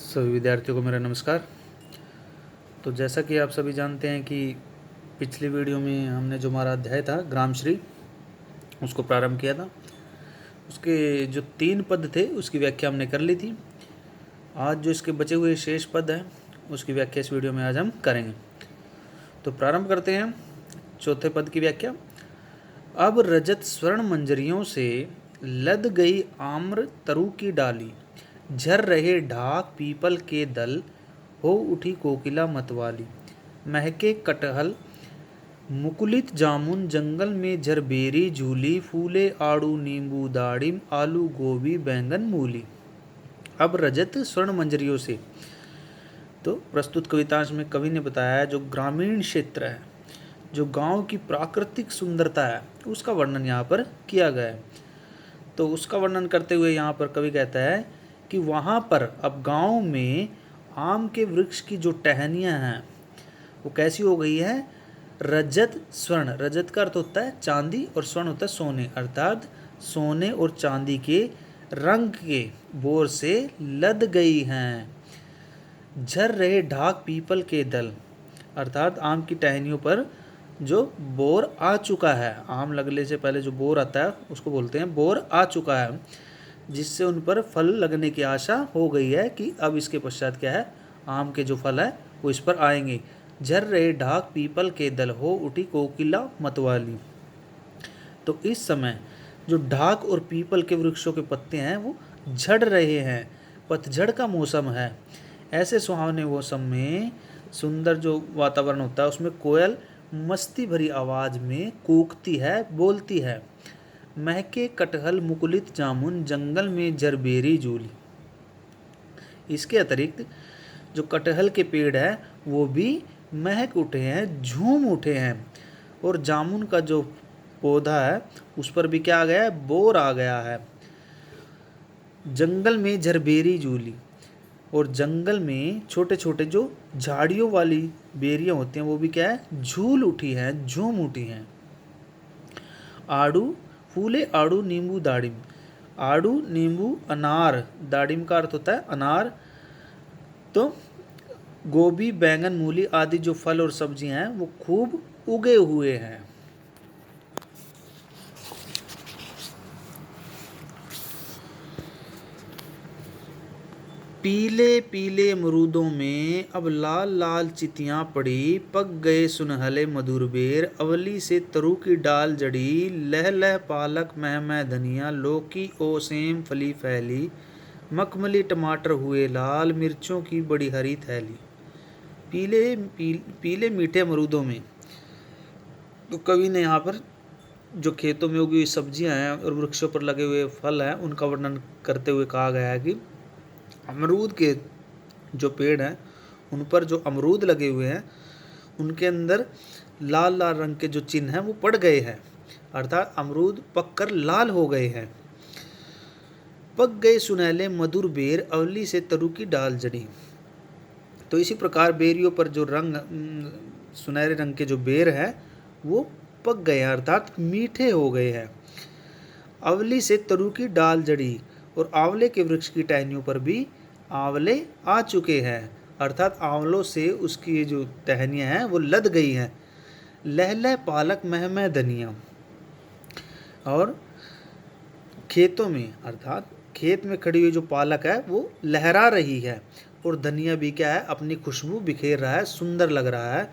सभी विद्यार्थियों को मेरा नमस्कार। तो जैसा कि आप सभी जानते हैं कि पिछली वीडियो में हमने जो हमारा अध्याय था ग्रामश्री उसको प्रारंभ किया था। उसके जो 3 पद थे उसकी व्याख्या हमने कर ली थी। आज जो इसके बचे हुए शेष पद हैं उसकी व्याख्या इस वीडियो में आज हम करेंगे। तो प्रारंभ करते हैं चौथे पद की व्याख्या। अब रजत स्वर्ण मंजरियों से लद गई आम्र तरु की डाली, झर रहे ढाक पीपल के दल, हो उठी कोकिला मतवाली। महके कटहल मुकुलित जामुन, जंगल में झरबेरी झूली, फूले आड़ू नींबू दाड़िम, आलू गोभी बैंगन मूली। अब रजत स्वर्ण मंजरियों से, तो प्रस्तुत कवितांश में कवि ने बताया जो ग्रामीण क्षेत्र है, जो गांव की प्राकृतिक सुंदरता है, उसका वर्णन यहाँ पर किया गया है। तो उसका वर्णन करते हुए यहाँ पर कवि कहता है कि वहाँ पर अब गांव में आम के वृक्ष की जो टहनियाँ हैं वो कैसी हो गई है, रजत स्वर्ण। रजत का अर्थ होता है चांदी और स्वर्ण होता है सोने, अर्थात सोने और चांदी के रंग के बोर से लद गई हैं। झर रहे ढाक पीपल के दल, अर्थात आम की टहनियों पर जो बोर आ चुका है, आम लगने से पहले जो बोर आता है उसको बोलते हैं बोर आ चुका है, जिससे उन पर फल लगने की आशा हो गई है कि अब इसके पश्चात क्या है, आम के जो फल है वो इस पर आएंगे। झर रहे ढाक पीपल के दल, हो उठी कोकिला मतवाली। तो इस समय जो ढाक और पीपल के वृक्षों के पत्ते हैं वो झड़ रहे हैं, पतझड़ का मौसम है। ऐसे सुहावने मौसम में सुंदर जो वातावरण होता है उसमें कोयल मस्ती भरी आवाज़ में कूकती है, बोलती है। महके कटहल मुकुलित जामुन, जंगल में जरबेरी झूली। इसके अतिरिक्त जो कटहल के पेड़ है वो भी महक उठे हैं, झूम उठे हैं, और जामुन का जो पौधा है उस पर भी क्या आ गया है, बोर आ गया है। जंगल में झरबेरी झूली, और जंगल में छोटे छोटे जो झाड़ियों वाली बेरियां होती हैं वो भी क्या है, झूल उठी हैं, झूम उठी हैं। आड़ू फूले आड़ू नींबू दाड़िम, आड़ू नींबू अनार, दाड़िम का अर्थ होता है अनार, तो गोभी बैंगन मूली आदि जो फल और सब्जियां हैं वो खूब उगे हुए हैं। पीले पीले अमरूदों में अब लाल लाल चितियाँ पड़ी, पक गए सुनहले मधुर बेर, अवली से तरु की डाल जड़ी, लह लह पालक मह मह धनिया, लौकी ओ सेम फली फैली, मखमली टमाटर हुए लाल, मिर्चों की बड़ी हरी थैली। पीले मीठे अमरूदों में, तो कवि ने यहाँ पर जो खेतों में उगी हुई सब्जियां हैं और वृक्षों पर लगे हुए फल हैं उनका वर्णन करते हुए कहा गया है कि अमरूद के जो पेड़ हैं उन पर जो अमरूद लगे हुए हैं उनके अंदर लाल लाल रंग के जो चिन्ह हैं वो पड़ गए हैं, अर्थात अमरूद पककर लाल हो गए हैं। पक गए सुनहले मधुर बेर, अवली से तरु की डाल जड़ी। तो इसी प्रकार बेरियों पर जो रंग सुनहरे रंग के जो बेर हैं वो पक गए हैं, अर्थात मीठे हो गए हैं। अवली से तरु की डाल जड़ी, और आंवले के वृक्ष की टहनियों पर भी आंवले आ चुके हैं, अर्थात आंवलों से उसकी जो टहनियाँ हैं वो लद गई हैं। लह लह पालक मह मह धनिया, और खेतों में अर्थात खेत में खड़ी हुई जो पालक है वो लहरा रही है, और धनिया भी क्या है, अपनी खुशबू बिखेर रहा है, सुंदर लग रहा है।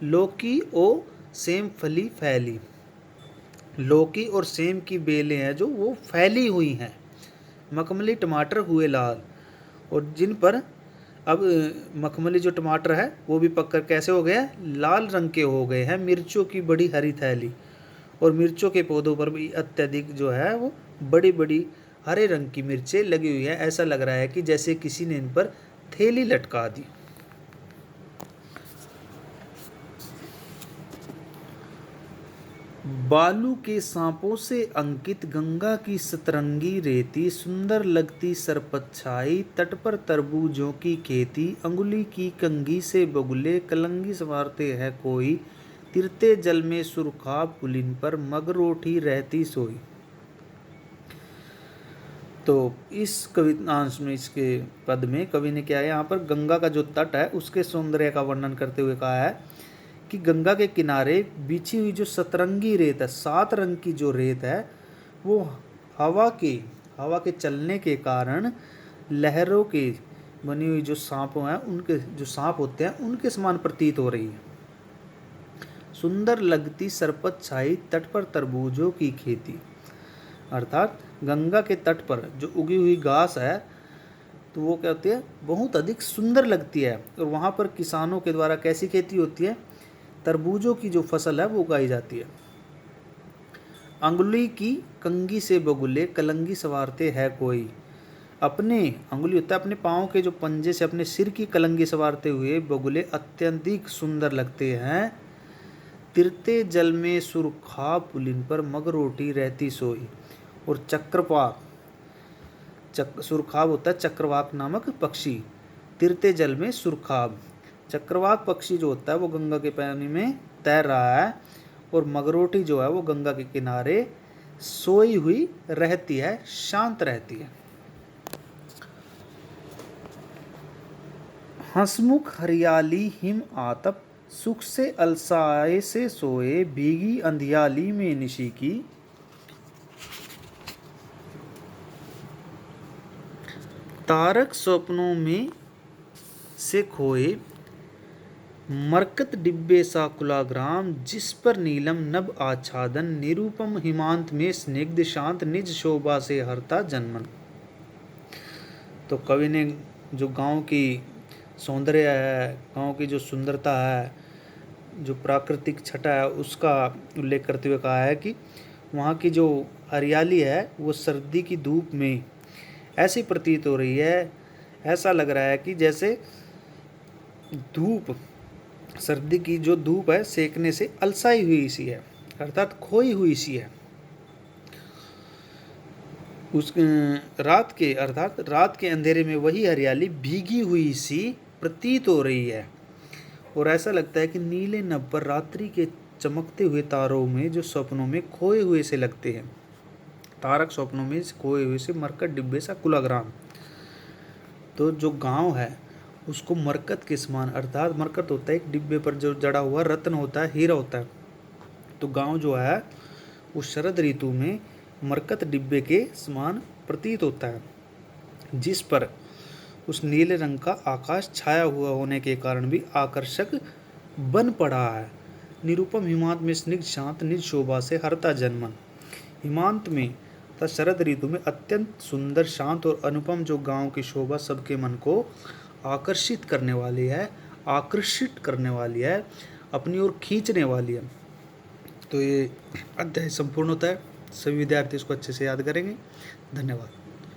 लौकी ओ सेम फली फैली, लौकी और सेम की बेलें हैं जो वो फैली हुई हैं। मखमली टमाटर हुए लाल, और जिन पर अब मखमली जो टमाटर है वो भी पककर कैसे हो गए, लाल रंग के हो गए हैं। मिर्चों की बड़ी हरी थैली, और मिर्चों के पौधों पर भी अत्यधिक जो है वो बड़ी बड़ी हरे रंग की मिर्चें लगी हुई है। ऐसा लग रहा है कि जैसे किसी ने इन पर थैली लटका दी। बालू के सांपों से अंकित गंगा की सतरंगी रेती, सुंदर लगती सरपत-छाई, तट पर तरबूजों की खेती, अंगुली की कंघी से बगुले कलंगी संवारते है कोई, तिरते जल में सुरखाब पुलिन पर मगरोठी रहती सोई। तो इस कवितांश में, इसके पद में कवि ने क्या है, यहाँ पर गंगा का जो तट है उसके सौंदर्य का वर्णन करते हुए कहा है कि गंगा के किनारे बिछी हुई जो सतरंगी रेत है, 7 रंग की जो रेत है, वो हवा के चलने के कारण लहरों के बनी हुई जो सांपों हैं, उनके जो सांप होते हैं उनके समान प्रतीत हो रही है। सुंदर लगती सरपत छाई तट पर तरबूजों की खेती, अर्थात गंगा के तट पर जो उगी हुई घास है तो वो क्या होती है, बहुत अधिक सुंदर लगती है। और वहाँ पर किसानों के द्वारा कैसी खेती होती है, तरबूजों की जो फसल है वो उगाई जाती है। अंगुली की कंगी से बगुले कलंगी सवारते है कोई, अपने अंगुली होता है अपने पाँव के जो पंजे से अपने सिर की कलंगी सवारते हुए बगुले अत्यधिक सुंदर लगते हैं। तिरते जल में सुरखा पुलिन पर मगरोटी रहती सोई। और चक्रवाक, सुरखाब होता है चक्रवाक नामक पक्षी, तिरते जल में सुरखाब, चक्रवाक पक्षी जो होता है वो गंगा के पानी में तैर रहा है, और मगरोटी जो है वो गंगा के किनारे सोई हुई रहती है, शांत रहती है। हंसमुख हरियाली हिम आतप, सुख से अलसाए से सोए भीगी अंधियाली में निशी की। तारक स्वप्नों में से खोए मरकत डिब्बे सा कुलाग्राम, जिस पर नीलम नभ आच्छादन निरूपम हिमांत में स्निग्ध शांत निज शोभा से हरता जन्मन। तो कवि ने जो गांव की सौंदर्य है, गांव की जो सुंदरता है, जो प्राकृतिक छटा है, उसका उल्लेख करते हुए कहा है कि वहाँ की जो हरियाली है वो सर्दी की धूप में ऐसी प्रतीत हो रही है, ऐसा लग रहा है कि जैसे धूप, सर्दी की जो धूप है सेकने से अलसाई हुई सी है, अर्थात खोई हुई सी है। उस रात के अंधेरे में वही हरियाली भीगी हुई सी प्रतीत हो रही है, और ऐसा लगता है कि नीले नभ पर रात्रि के चमकते हुए तारों में जो सपनों में खोए हुए से लगते हैं। तारक स्वप्नों में खोए हुए से मरकत डिब्बे सा कुलाग्राम। तो जो गांव है उसको मरकत के समान, अर्थात मरकत होता है एक डिब्बे पर जो जड़ा हुआ रत्न होता है, हीरा होता है। तो गांव जो है उस शरद ऋतु में मरकत डिब्बे के समान प्रतीत होता है, जिस पर उस नीले रंग का आकाश छाया हुआ होने के कारण भी आकर्षक बन पड़ा है। निरूपम हिमांत में स्निग्ध शांत निज शोभा से हरता जन्मन। हिमांत में तथा शरद ऋतु में अत्यंत सुंदर, शांत और अनुपम जो गांव की शोभा सबके मन को आकर्षित करने वाली है, आकर्षित करने वाली है, अपनी ओर खींचने वाली है। तो ये अध्याय संपूर्ण होता है। सभी विद्यार्थी इसको अच्छे से याद करेंगे। धन्यवाद।